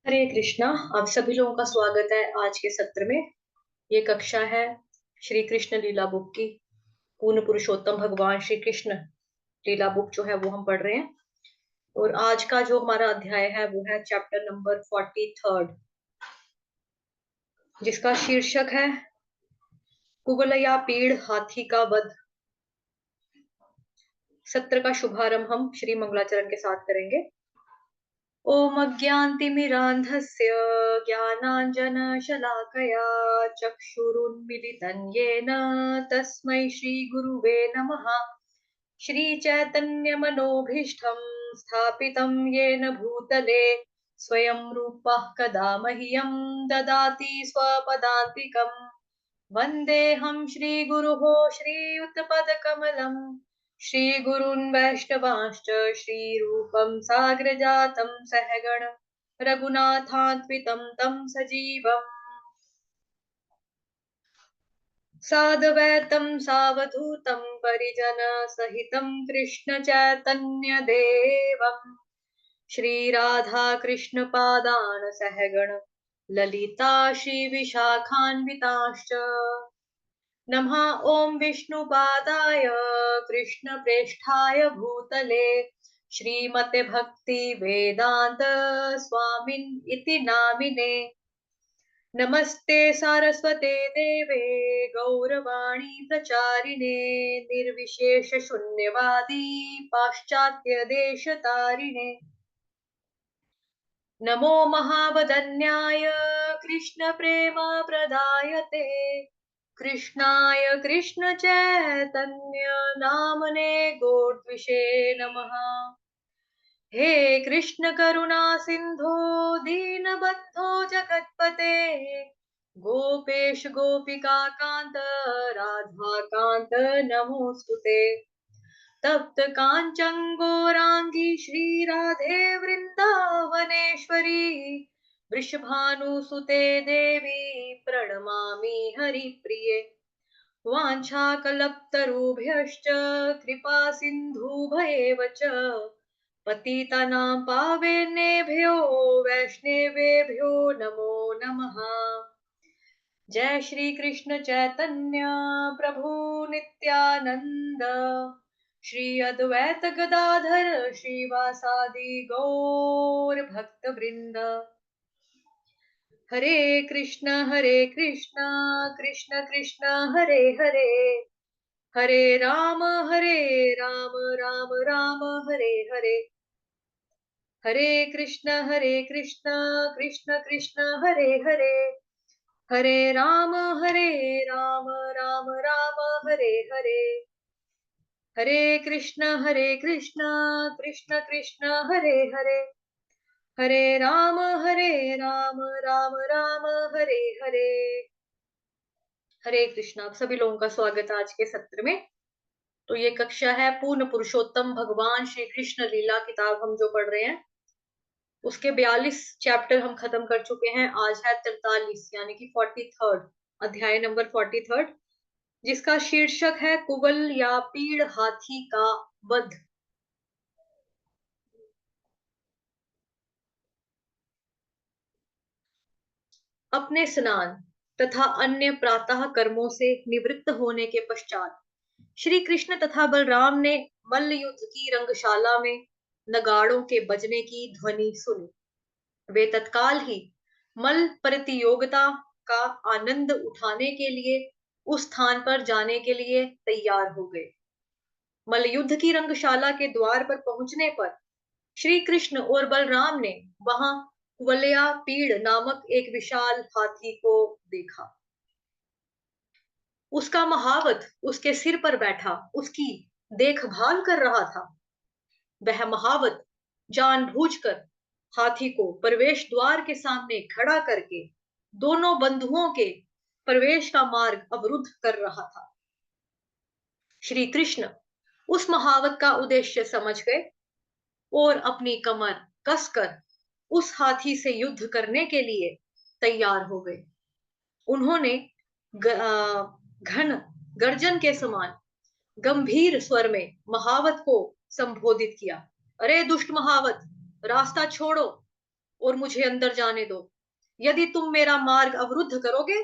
हरे कृष्णा। आप सभी लोगों का स्वागत है आज के सत्र में। ये कक्षा है श्री कृष्ण लीला बुक की। पूर्ण पुरुषोत्तम भगवान श्री कृष्ण लीला बुक जो है वो हम पढ़ रहे हैं। और आज का जो हमारा अध्याय है वो है चैप्टर नंबर 43, जिसका शीर्षक है कुवलया पीड़ हाथी का वध। सत्र का शुभारंभ हम श्री मंगलाचरण के साथ करेंगे। ओम अज्ञानतिमिरान्धस्य ज्ञानाञ्जनशलाकया चक्षुरुन्मिलितं येन तस्मै श्रीगुरुवे नमः। श्रीचैतन्यमनोभीष्टं स्थापितं येन भूतले स्वयं रूपः कदा मह्यं ददाति स्वपदान्तिकम्। वन्देऽहं श्रीगुरुः श्रीयुतपदकमलं श्रीगुरून् वैष्णवांश्च श्रीरूपं साग्रजातं सहगण रघुनाथान्वितं तं सजीवम् साद्वैतं सावधूतं परिजनसहितं कृष्णचैतन्यदेवम् श्रीराधाकृष्णपादान् सहगण ललिता श्रीविशाखान्विताश्च। नमः ॐ विष्णुपादाय कृष्णप्रेष्ठाय भूतले श्रीमते भक्ति वेदांत स्वामिन् इति नामिने। नमस्ते सारस्वते देवे गौरवाणी प्रचारिणे निर्विशेष शून्यवादी पाश्चात्य देश तारिणे। नमो महावदन्याय कृष्ण प्रेम प्रदायते कृष्णाय कृष्ण चैतन्य नामने गोद्विषे नमः। हे कृष्ण करुणा सिंधु दीनबंधो जगतपते गोपेश गोपिका कांत राधा कांत नमोस्तुते। तप्त कांचन गौरांगी श्री राधे वृंदावनेश्वरी वृषभानुसुते देवी प्रणमामि हरिप्रिये। वाञ्छाकल्पतरुभ्यश्च कृपा सिन्धुभ्येव च पतितानां पावनेभ्यो वैष्णवेभ्यो नमो नमः। जय श्री कृष्ण चैतन्य प्रभु नित्यानंद श्री अद्वैत गदाधर श्रीवासादि गौर भक्त वृंद। हरे कृष्ण कृष्ण कृष्ण हरे हरे हरे राम राम राम हरे हरे। हरे कृष्ण कृष्ण कृष्ण हरे हरे हरे राम राम राम हरे हरे। हरे कृष्ण कृष्ण कृष्ण हरे हरे हरे राम राम राम हरे हरे। हरे कृष्ण। आप सभी लोगों का स्वागत है आज के सत्र में। तो ये कक्षा है पूर्ण पुरुषोत्तम भगवान श्री कृष्ण लीला किताब हम जो पढ़ रहे हैं, उसके 42 चैप्टर हम खत्म कर चुके हैं। आज है 43 यानी कि 43, अध्याय नंबर 43, जिसका शीर्षक है कुवल या पीड़ हाथी का वध। अपने स्नान तथा अन्य प्रातः कर्मों से निवृत्त होने के पश्चात श्री कृष्ण तथा बलराम ने मल्ल युद्ध की रंगशाला में नगाड़ों के बजने की ध्वनि सुनी। वे तत्काल ही मल्ल प्रतियोगिता का आनंद उठाने के लिए उस स्थान पर जाने के लिए तैयार हो गए। मल्ल युद्ध की रंगशाला के द्वार पर पहुंचने पर श्री कृष्ण और बलराम ने वहां कुवलया पीड़ नामक एक विशाल हाथी को देखा। उसका महावत उसके सिर पर बैठा उसकी देखभाल कर रहा था। वह महावत जानबूझकर हाथी को प्रवेश द्वार के सामने खड़ा करके दोनों बंधुओं के प्रवेश का मार्ग अवरुद्ध कर रहा था। श्री कृष्ण उस महावत का उद्देश्य समझ गए और अपनी कमर कसकर उस हाथी से युद्ध करने के लिए तैयार हो गए। उन्होंने घन गर्जन के समान गंभीर स्वर में महावत को संबोधित किया। अरे दुष्ट महावत, रास्ता छोड़ो और मुझे अंदर जाने दो। यदि तुम मेरा मार्ग अवरुद्ध करोगे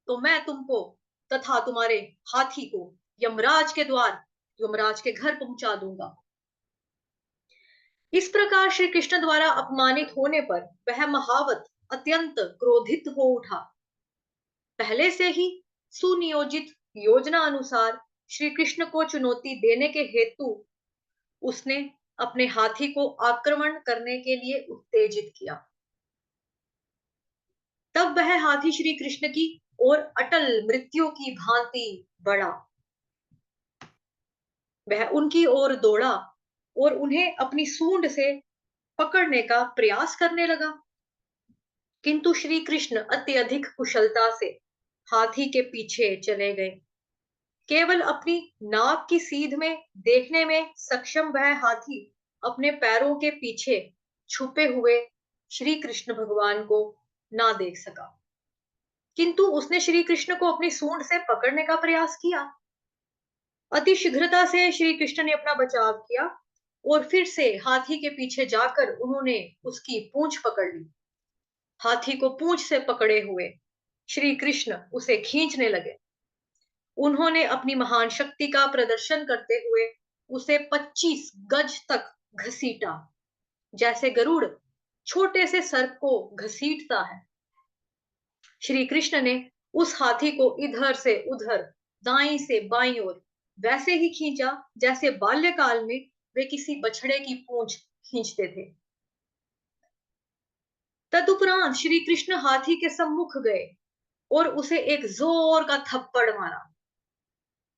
तो मैं तुमको तथा तुम्हारे हाथी को यमराज के द्वार, यमराज के घर पहुंचा दूंगा। इस प्रकार श्री कृष्ण द्वारा अपमानित होने पर वह महावत अत्यंत क्रोधित हो उठा। पहले से ही सुनियोजित योजना अनुसार श्री कृष्ण को चुनौती देने के हेतु उसने अपने हाथी को आक्रमण करने के लिए उत्तेजित किया। तब वह हाथी श्री कृष्ण की ओर अटल मृत्यु की भांति बढ़ा। वह उनकी ओर दौड़ा और उन्हें अपनी सूंड से पकड़ने का प्रयास करने लगा, किंतु श्री कृष्ण अत्यधिक कुशलता से हाथी के पीछे चले गए। केवल अपनी नाक की सीध में देखने में सक्षम वह हाथी अपने पैरों के पीछे छुपे हुए श्री कृष्ण भगवान को ना देख सका, किंतु उसने श्री कृष्ण को अपनी सूंड से पकड़ने का प्रयास किया। अति शीघ्रता से श्री कृष्ण ने अपना बचाव किया और फिर से हाथी के पीछे जाकर उन्होंने उसकी पूंछ पकड़ ली। हाथी को पूंछ से पकड़े हुए श्री कृष्ण उसे खींचने लगे। उन्होंने अपनी महान शक्ति का प्रदर्शन करते हुए उसे 25 गज तक घसीटा, जैसे गरुड़ छोटे से सर्प को घसीटता है। श्री कृष्ण ने उस हाथी को इधर से उधर, दाईं से बाईं ओर वैसे ही खींचा जैसे बाल्यकाल में वे किसी बछड़े की पूंछ खींचते थे। तदुपरांत श्री कृष्ण हाथी के सम्मुख गए और उसे एक जोर का थप्पड़ मारा।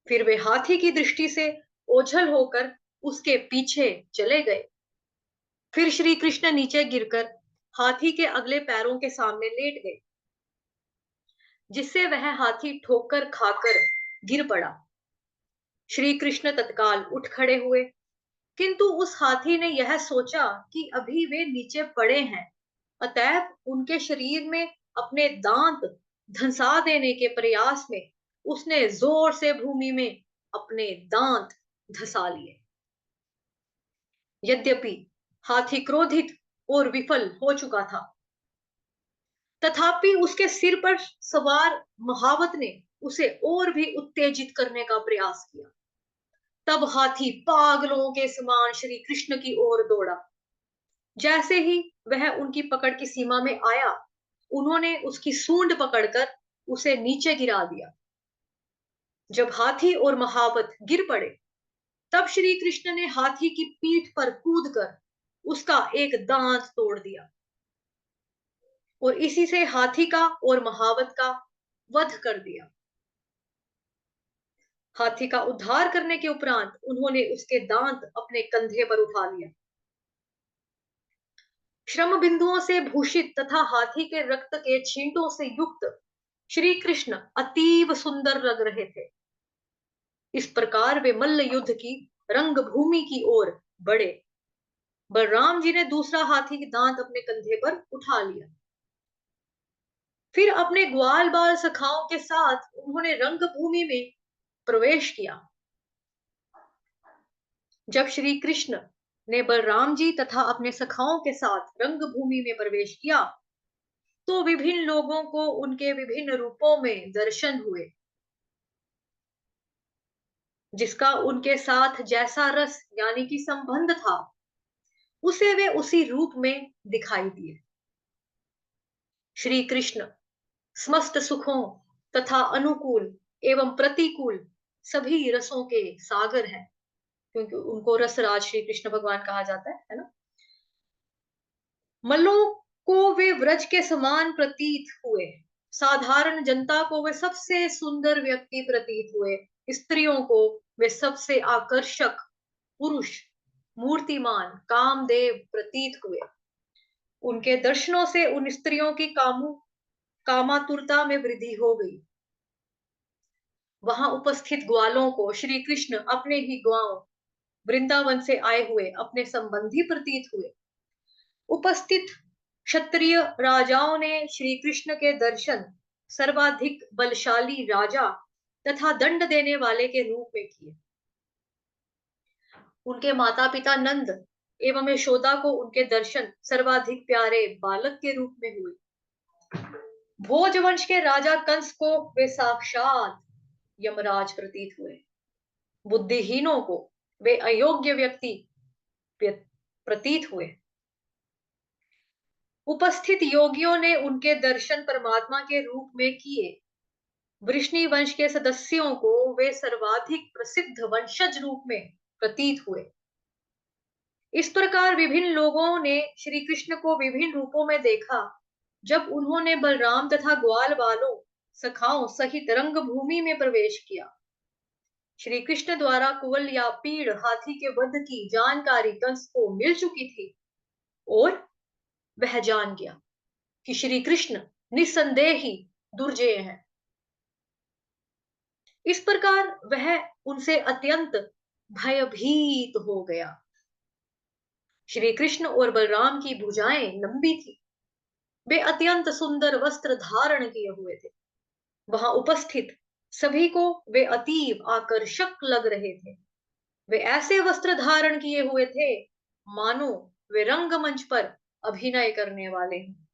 फिर वे हाथी की दृष्टि से ओझल होकर उसके पीछे चले गए। फिर श्री कृष्ण नीचे गिरकर हाथी के अगले पैरों के सामने लेट गए, जिससे वह हाथी ठोकर खाकर गिर पड़ा। श्री कृष्ण तत्काल उठ खड़े हुए, किंतु उस हाथी ने यह सोचा कि अभी वे नीचे पड़े हैं, अतएव उनके शरीर में अपने दांत धंसा देने के प्रयास में उसने जोर से भूमि में अपने दांत धंसा लिए। यद्यपि हाथी क्रोधित और विफल हो चुका था, तथापि उसके सिर पर सवार महावत ने उसे और भी उत्तेजित करने का प्रयास किया। तब हाथी पागलों के समान श्री कृष्ण की ओर दौड़ा। जैसे ही वह उनकी पकड़ की सीमा में आया, उन्होंने उसकी सूंड पकड़कर उसे नीचे गिरा दिया। जब हाथी और महावत गिर पड़े, तब श्री कृष्ण ने हाथी की पीठ पर कूदकर उसका एक दांत तोड़ दिया और इसी से हाथी का और महावत का वध कर दिया। हाथी का उद्धार करने के उपरांत उन्होंने उसके दांत अपने कंधे पर उठा लिया। श्रम बिंदुओं से भूषित तथा हाथी के रक्त के छींटों से युक्त श्री कृष्ण अतीव सुंदर लग रहे थे। इस प्रकार वे मल्ल युद्ध की रंगभूमि की ओर बढ़े। बलराम जी ने दूसरा हाथी के दांत अपने कंधे पर उठा लिया। फिर अपने ग्वाल बाल सखाओं के साथ उन्होंने रंगभूमि में प्रवेश किया। जब श्री कृष्ण ने बलराम जी तथा अपने सखाओं के साथ रंगभूमि में प्रवेश किया, तो विभिन्न लोगों को उनके विभिन्न रूपों में दर्शन हुए, जिसका उनके साथ जैसा रस यानी कि संबंध था, उसे वे उसी रूप में दिखाई दिए। श्री कृष्ण समस्त सुखों तथा अनुकूल एवं प्रतिकूल सभी रसों के सागर हैं, क्योंकि उनको रसराज श्री कृष्ण भगवान कहा जाता है ना। मल्लों को वे व्रज के समान प्रतीत हुए, साधारण जनता को वे सबसे सुंदर व्यक्ति प्रतीत हुए, स्त्रियों को वे सबसे आकर्षक पुरुष मूर्तिमान कामदेव प्रतीत हुए। उनके दर्शनों से उन स्त्रियों की कामातुरता में वृद्धि हो गई। वहां उपस्थित ग्वालों को श्री कृष्ण अपने ही गांव वृंदावन से आए हुए अपने संबंधी प्रतीत हुए। उपस्थित क्षत्रिय राजाओं ने श्री कृष्ण के दर्शन सर्वाधिक बलशाली राजा तथा दंड देने वाले के रूप में किए। उनके माता पिता नंद एवं यशोदा को उनके दर्शन सर्वाधिक प्यारे बालक के रूप में हुए। भोजवंश के राजा कंस को वे साक्षात यमराज प्रतीत हुए। बुद्धिहीनों को वे अयोग्य व्यक्ति प्रतीत हुए। उपस्थित योगियों ने उनके दर्शन परमात्मा के रूप में किए। वृष्णि वंश के सदस्यों को वे सर्वाधिक प्रसिद्ध वंशज रूप में प्रतीत हुए। इस प्रकार विभिन्न लोगों ने श्री कृष्ण को विभिन्न रूपों में देखा। जब उन्होंने बलराम तथा ग्वाल वालों सखाओं सहित रंगभूमि में प्रवेश किया, श्री कृष्ण द्वारा कुवल या पीड़ हाथी के वध की जानकारी कंस को मिल चुकी थी और वह जान गया कि श्री कृष्ण निस्संदेह ही दुर्जय हैं। इस प्रकार वह उनसे अत्यंत भयभीत हो गया। श्री कृष्ण और बलराम की भुजाएं लंबी थी। वे अत्यंत सुंदर वस्त्र धारण किए हुए थे। वहां उपस्थित सभी को वे अतीव आकर्षक लग रहे थे। वे ऐसे वस्त्र धारण किए हुए थे मानो वे रंगमंच पर अभिनय करने वाले हैं,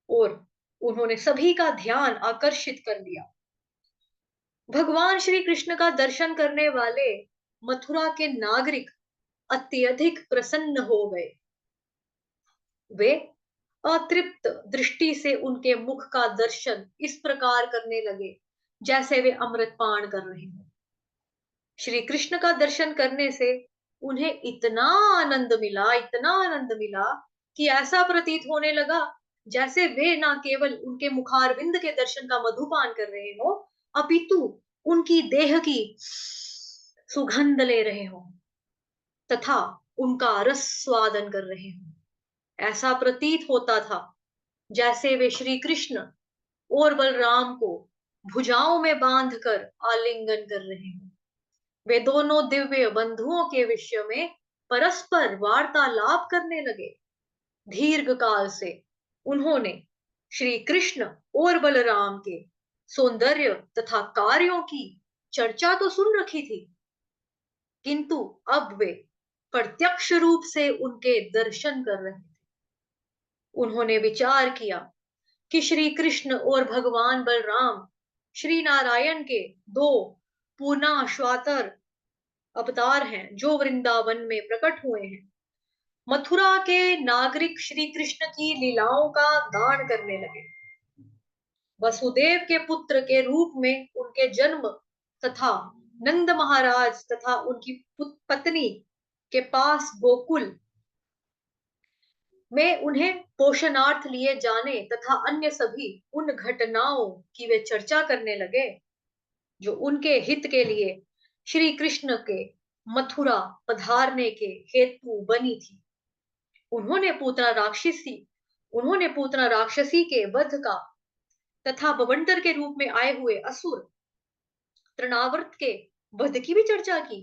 और उन्होंने सभी का ध्यान आकर्षित कर लिया। भगवान श्री कृष्ण का दर्शन करने वाले मथुरा के नागरिक अत्यधिक प्रसन्न हो गए। वे अतृप्त दृष्टि से उनके मुख का दर्शन इस प्रकार करने लगे जैसे वे अमृतपान कर रहे हों। श्री कृष्ण का दर्शन करने से उन्हें इतना आनंद मिला, इतना आनंद मिला कि ऐसा प्रतीत होने लगा जैसे वे न केवल उनके मुखारविंद के दर्शन का मधुपान कर रहे हो, अपितु उनकी देह की सुगंध ले रहे हो तथा उनका रस स्वादन कर रहे हो। ऐसा प्रतीत होता था जैसे वे श्री कृष्ण और बलराम को भुजाओं में बांधकर आलिंगन कर रहे हो। वे दोनों दिव्य बंधुओं के विषय में परस्पर वार्तालाप करने लगे। दीर्घ काल से उन्होंने श्री कृष्ण और बलराम के सौंदर्य तथा कार्यों की चर्चा तो सुन रखी थी, किंतु अब वे प्रत्यक्ष रूप से उनके दर्शन कर रहे थे। उन्होंने विचार किया कि श्री कृष्ण और भगवान बलराम श्री नारायण के दो पूर्णाश्वातर अवतार हैं जो वृंदावन में प्रकट हुए हैं। मथुरा के नागरिक श्री कृष्ण की लीलाओं का गान करने लगे। वसुदेव के पुत्र के रूप में उनके जन्म तथा नंद महाराज तथा उनकी पत्नी के पास गोकुल में उन्हें पोषणार्थ लिए जाने तथा अन्य सभी उन घटनाओं की वे चर्चा करने लगे जो उनके हित के लिए श्री कृष्ण के मथुरा पधारने के हेतु बनी थी। उन्होंने पूतना राक्षसी के वध का तथा बवंडर के रूप में आए हुए असुर तृणावर्त के वध की भी चर्चा की।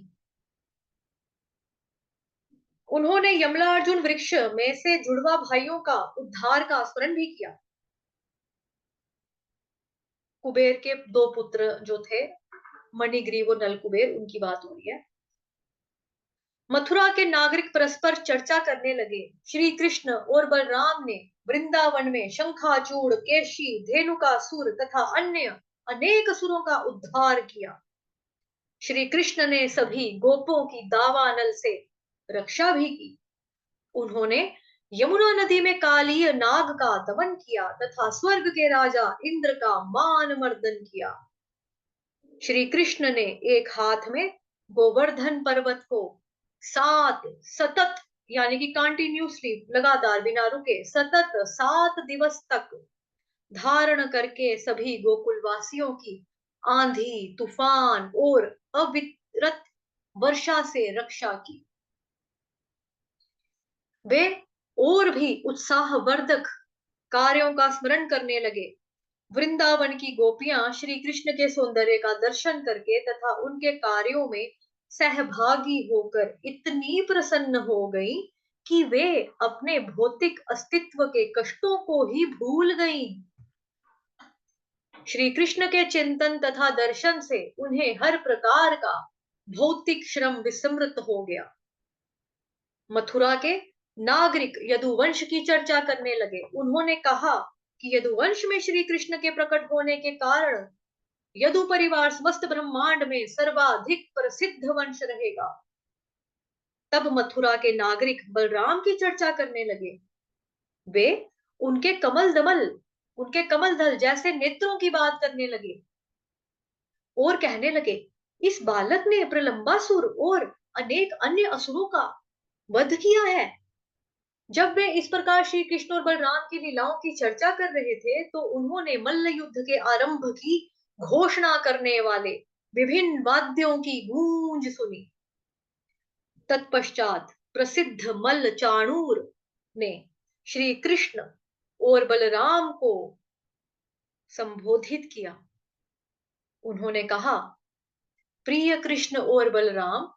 उन्होंने यमलार्जुन वृक्ष में से जुड़वा भाइयों का उद्धार का स्मरण भी किया। कुबेर के दो पुत्र जो थे, मणिग्रीव और नलकुबेर, उनकी बात हो रही है। मथुरा के नागरिक परस्पर चर्चा करने लगे। श्री कृष्ण और बलराम ने वृंदावन में शंखाचूड़, केशी, धेनुकासुर तथा अन्य अनेक असुरों का उद्धार किया। श्री कृष्ण ने सभी गोपों की दावानल से रक्षा भी की। उन्होंने यमुना नदी में कालीय नाग का दमन किया तथा स्वर्ग के राजा इंद्र का मान मर्दन किया। श्री कृष्ण ने एक हाथ में गोवर्धन पर्वत को 7 सतत यानी कि कंटिन्यूसली लगातार बिना रुके सतत 7 दिवस तक धारण करके सभी गोकुलवासियों की आंधी, तूफान और अविरत वर्षा से रक्षा की। वे और भी उत्साहवर्धक कार्यों का स्मरण करने लगे। वृंदावन की गोपियां श्री कृष्ण के सौंदर्य का दर्शन करके तथा उनके कार्यों में सहभागी होकर इतनी प्रसन्न हो गईं कि वे अपने भौतिक अस्तित्व के कष्टों को ही भूल गईं। श्री कृष्ण के चिंतन तथा दर्शन से उन्हें हर प्रकार का भौतिक श्रम विस्मृत हो गया। मथुरा के नागरिक यदुवंश की चर्चा करने लगे। उन्होंने कहा कि यदुवंश में श्री कृष्ण के प्रकट होने के कारण यदु परिवार समस्त ब्रह्मांड में सर्वाधिक प्रसिद्ध वंश रहेगा। तब मथुरा के नागरिक बलराम की चर्चा करने लगे। वे उनके उनके कमल दल जैसे नेत्रों की बात करने लगे और कहने लगे, इस बालक ने प्रलंबासुर और अनेक अन्य असुरों का वध किया है। जब वे इस प्रकार श्री कृष्ण और बलराम की लीलाओं की चर्चा कर रहे थे, तो उन्होंने मल्ल युद्ध के आरंभ की घोषणा करने वाले विभिन्न वाद्यों की गूंज सुनी। तत्पश्चात प्रसिद्ध मल्ल चाणूर ने श्री कृष्ण और बलराम को संबोधित किया। उन्होंने कहा, प्रिय कृष्ण और बलराम,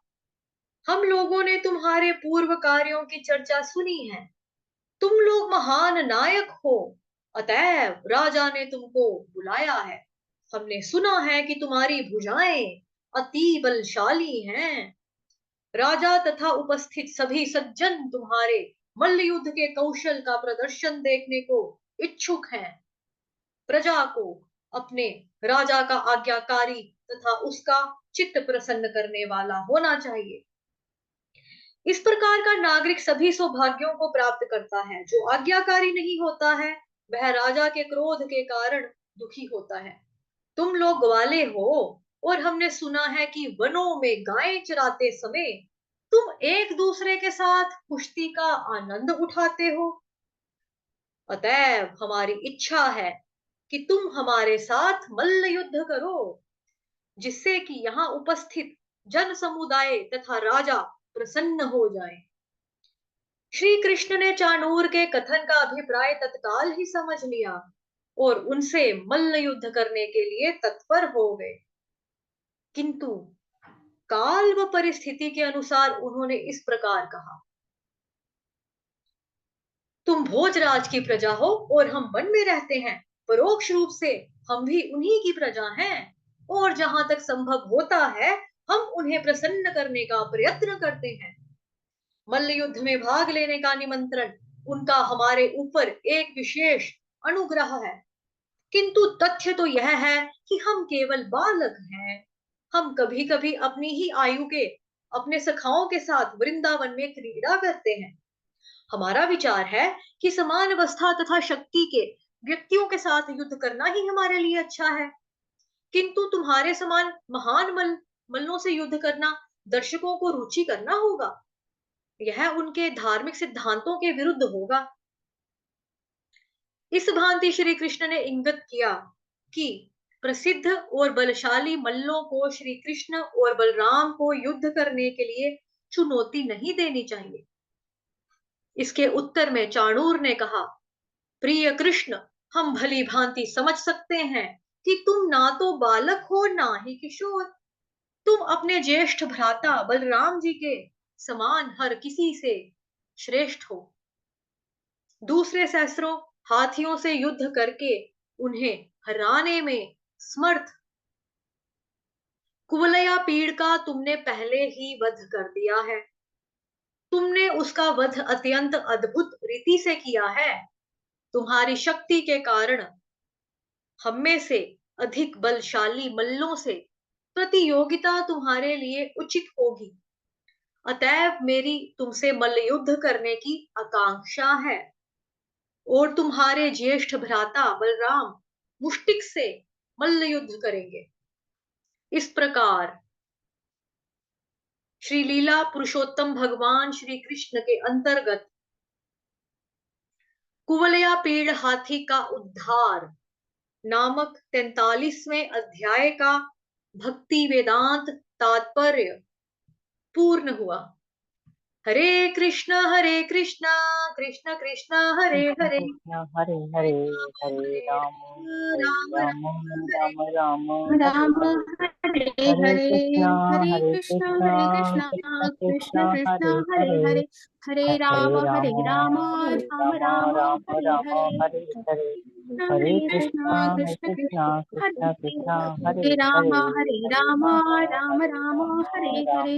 हम लोगों ने तुम्हारे पूर्व कार्यों की चर्चा सुनी है। तुम लोग महान नायक हो, अतएव राजा ने तुमको बुलाया है। हमने सुना है कि तुम्हारी भुजाएं अति बलशाली हैं। राजा तथा उपस्थित सभी सज्जन तुम्हारे मल्ल युद्ध के कौशल का प्रदर्शन देखने को इच्छुक हैं। प्रजा को अपने राजा का आज्ञाकारी तथा उसका चित्त प्रसन्न करने वाला होना चाहिए। इस प्रकार का नागरिक सभी सौभाग्यों को प्राप्त करता है। जो आज्ञाकारी नहीं होता है, वह राजा के क्रोध के कारण दुखी होता है। तुम लोग ग्वाले हो और हमने सुना है कि वनों में गायें चराते समय तुम एक दूसरे के साथ कुश्ती का आनंद उठाते हो। अतएव हमारी इच्छा है कि तुम हमारे साथ मल्ल युद्ध करो, जिससे कि यहाँ उपस्थित जन समुदाय तथा राजा प्रसन्न हो जाएं। श्री कृष्ण ने चाणूर के कथन का अभिप्राय तत्काल ही समझ लिया और उनसे मल्ल युद्ध करने के लिए तत्पर हो गए। किंतु काल व परिस्थिति के अनुसार उन्होंने इस प्रकार कहा, तुम भोजराज की प्रजा हो और हम वन में रहते हैं। परोक्ष रूप से हम भी उन्हीं की प्रजा हैं और जहां तक संभव होता है हम उन्हें प्रसन्न करने का प्रयत्न करते हैं। मल्ल युद्ध में भाग लेने का निमंत्रण उनका हमारे ऊपर एक विशेष अनुग्रह है। किंतु तथ्य तो यह है कि हम केवल बालक हैं। हम कभी कभी अपनी ही आयु के अपने सखाओं के साथ वृंदावन में क्रीड़ा करते हैं। हमारा विचार है कि समान अवस्था तथा शक्ति के व्यक्तियों के साथ युद्ध करना ही हमारे लिए अच्छा है। किंतु तुम्हारे समान महान मल्लों से युद्ध करना दर्शकों को रुचि करना होगा। यह उनके धार्मिक सिद्धांतों के विरुद्ध होगा। इस भांति श्री कृष्ण ने इंगित किया कि प्रसिद्ध और बलशाली मल्लों को श्री कृष्ण और बलराम को युद्ध करने के लिए चुनौती नहीं देनी चाहिए। इसके उत्तर में चाणूर ने कहा, प्रिय कृष्ण, हम भली भांति समझ सकते हैं कि तुम ना तो बालक हो ना ही किशोर। तुम अपने ज्येष्ठ भ्राता बलराम जी के समान हर किसी से श्रेष्ठ हो। दूसरे सहस्रों हाथियों से युद्ध करके उन्हें हराने में समर्थ कुवलया पीड़ का तुमने पहले ही वध कर दिया है। तुमने उसका वध अत्यंत अद्भुत रीति से किया है। तुम्हारी शक्ति के कारण हम में से अधिक बलशाली मल्लों से प्रतियोगिता तुम्हारे लिए उचित होगी। अतएव मेरी तुमसे मल्ल युद्ध करने की आकांक्षा है और तुम्हारे ज्येष्ठ भ्राता बलराम मुष्टिक से मल्ल युद्ध करेंगे। इस प्रकार श्री लीला पुरुषोत्तम भगवान श्री कृष्ण के अंतर्गत कुवलया पीड़ हाथी का उद्धार नामक 43वें अध्याय का भक्ति वेदांत तात्पर्य पूर्ण हुआ। हरे कृष्णा कृष्ण कृष्ण हरे कृष्ण हरे, कृष्ण हरे हरे, हरे हरे राम राम हरे राम, हरे राम राम हरे राम हरे। हरे हरे हरे, कृष्ण हरे हरे कृष्ण कृष्ण, हरे कृष्ण, कृष्ण कृष्ण कृष्ण कृष्ण हरे हरे हरे, हरे, हरे हरे राम राम हरे राम, हरे राम राम, राम राम हरे राम हरे। हरे हरे। हरे कृष्णा कृष्ण कृष्ण कृष्ण हरे कृष्ण कृष्ण हरे हरे राम हरे राम राम हरे राम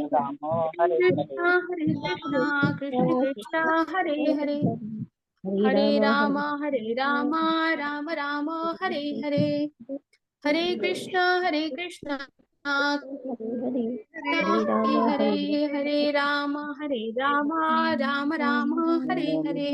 हरे हरे राम राम हरे हरे कृष्णा कृष्ण कृष्ण हरे हरे हरे राम राम राम हरे हरे हरे कृष्ण हरे हरे हरे राम राम राम हरे हरे